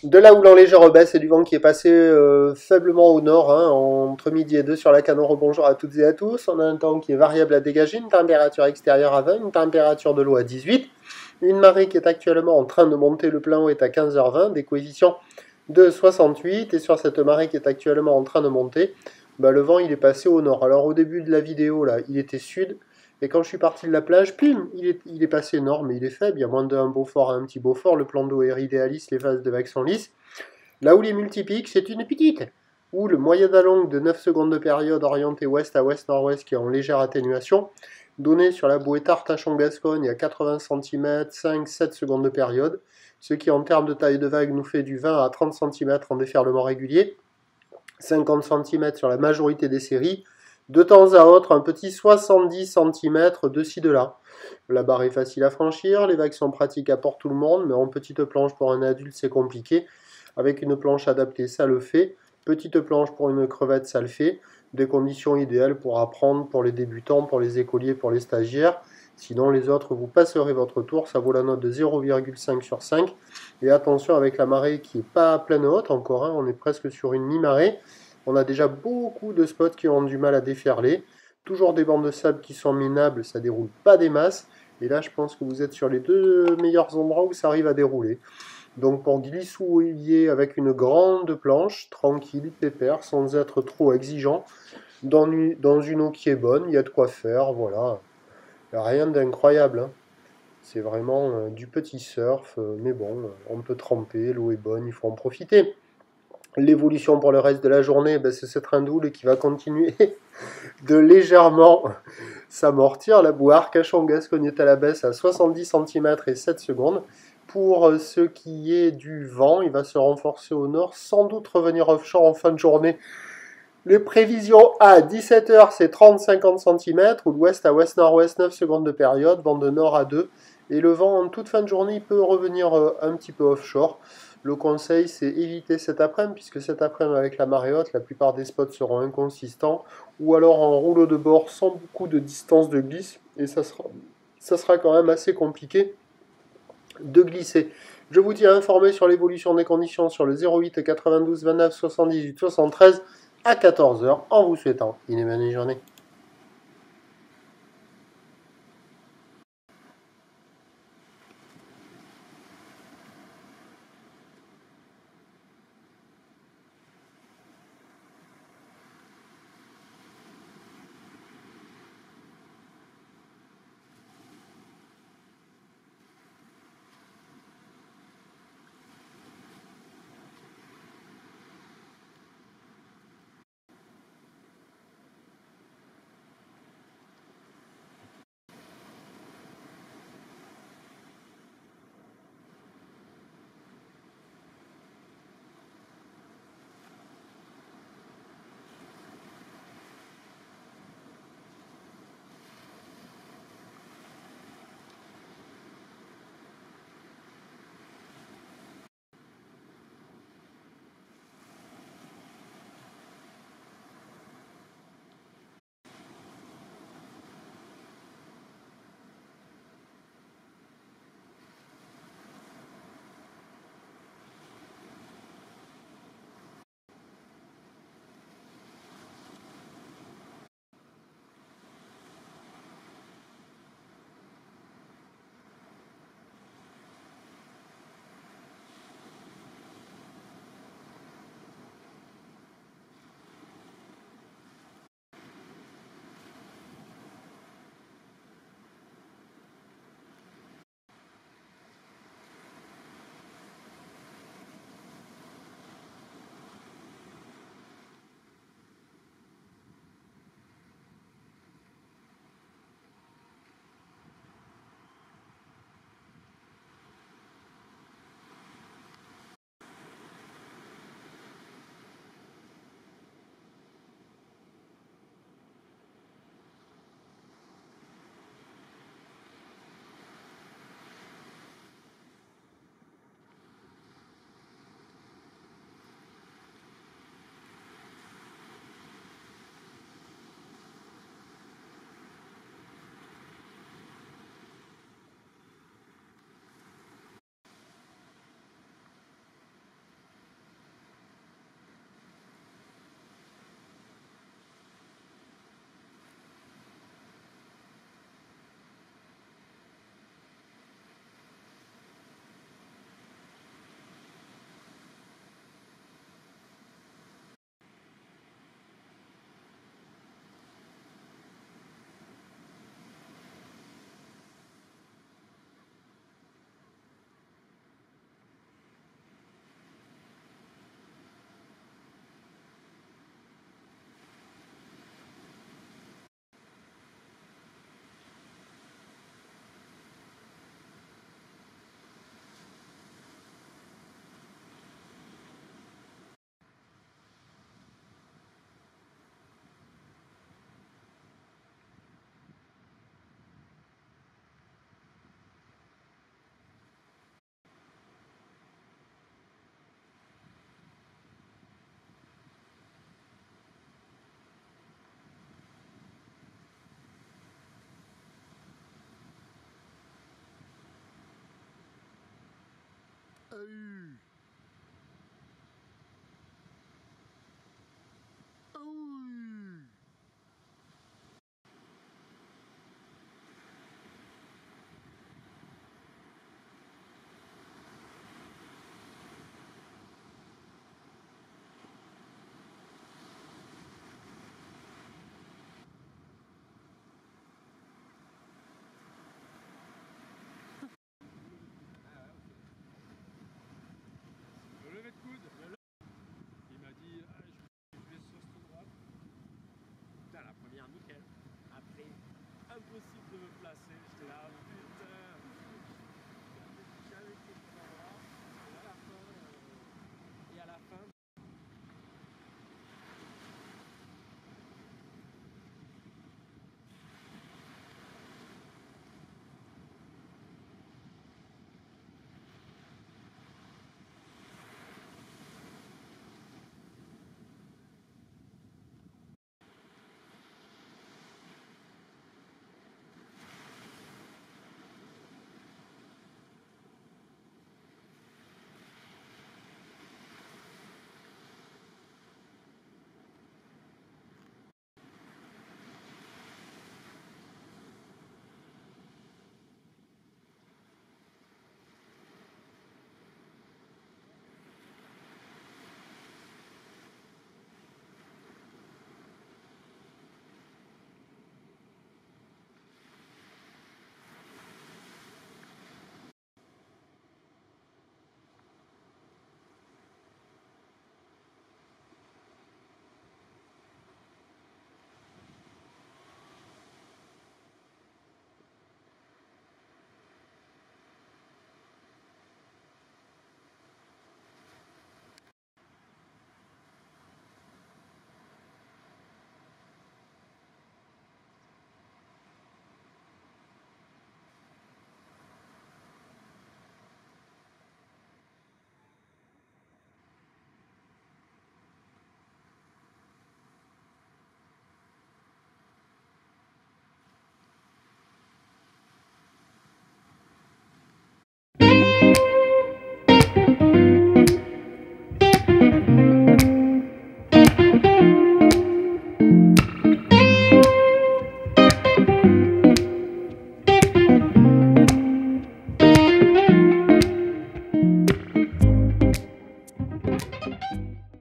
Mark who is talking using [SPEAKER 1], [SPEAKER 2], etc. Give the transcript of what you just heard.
[SPEAKER 1] De là où l'enneigeur baisse, c'est du vent qui est passé faiblement au nord, hein, entre midi et 2 sur la Canon. Rebonjour à toutes et à tous. On a un temps qui est variable à dégager, une température extérieure à 20, une température de l'eau à 18, une marée qui est actuellement en train de monter, le plein eau est à 15h20, des coefficients de 68, et sur cette marée qui est actuellement en train de monter, bah, le vent il est passé au nord. Alors au début de la vidéo, là, il était sud, et quand je suis parti de la plage, pim, il est passé nord, mais il est faible. Il y a moins d'un Beaufort à un petit Beaufort. Le plan d'eau est idéaliste, les phases de vagues sont lisses. Là où les multipiques, c'est une petite. Où le moyen longue de 9 secondes de période orienté ouest à ouest-nord-ouest qui est en légère atténuation, donné sur la bouée Artachon-Gascogne à 80 cm, 5-7 secondes de période, ce qui en termes de taille de vague nous fait du 20 à 30 cm en déferlement régulier, 50 cm sur la majorité des séries, de temps à autre un petit 70 cm de ci de là. La barre est facile à franchir, les vagues sont pratiques pour tout le monde, mais en petite planche pour un adulte c'est compliqué. Avec une planche adaptée, ça le fait. Petite planche pour une crevette, ça le fait. Des conditions idéales pour apprendre pour les débutants, pour les écoliers, pour les stagiaires. Sinon, les autres, vous passerez votre tour. Ça vaut la note de 0,5 sur 5. Et attention avec la marée qui n'est pas à pleine haute encore. Hein, on est presque sur une mi-marée. On a déjà beaucoup de spots qui ont du mal à déferler. Toujours des bandes de sable qui sont minables, ça déroule pas des masses. Et là, je pense que vous êtes sur les deux meilleurs endroits où ça arrive à dérouler. Donc pour glissouiller avec une grande planche, tranquille, pépère, sans être trop exigeant, dans une eau qui est bonne, il y a de quoi faire, voilà. Il n'y a rien d'incroyable, hein. C'est vraiment du petit surf, mais bon, on peut tremper, l'eau est bonne, il faut en profiter. L'évolution pour le reste de la journée, ben, c'est ce train d'houle qui va continuer de légèrement s'amortir. La boue Arcachon-Gascogne est à la baisse à 70 cm et 7 secondes. Pour ce qui est du vent, il va se renforcer au nord, sans doute revenir offshore en fin de journée. Les prévisions à 17h, c'est 30-50 cm, ou l'ouest à ouest-nord-ouest, 9 secondes de période, vent de nord à 2. Et le vent, en toute fin de journée, il peut revenir un petit peu offshore. Le conseil, c'est éviter cet après-midi, puisque cet après-midi, avec la marée haute, la plupart des spots seront inconsistants, ou alors en rouleau de bord sans beaucoup de distance de glisse, et ça sera quand même assez compliqué de glisser. Je vous tiens informé sur l'évolution des conditions sur le 08 92 29 78 73 à 14h en vous souhaitant une bonne journée.
[SPEAKER 2] Salut.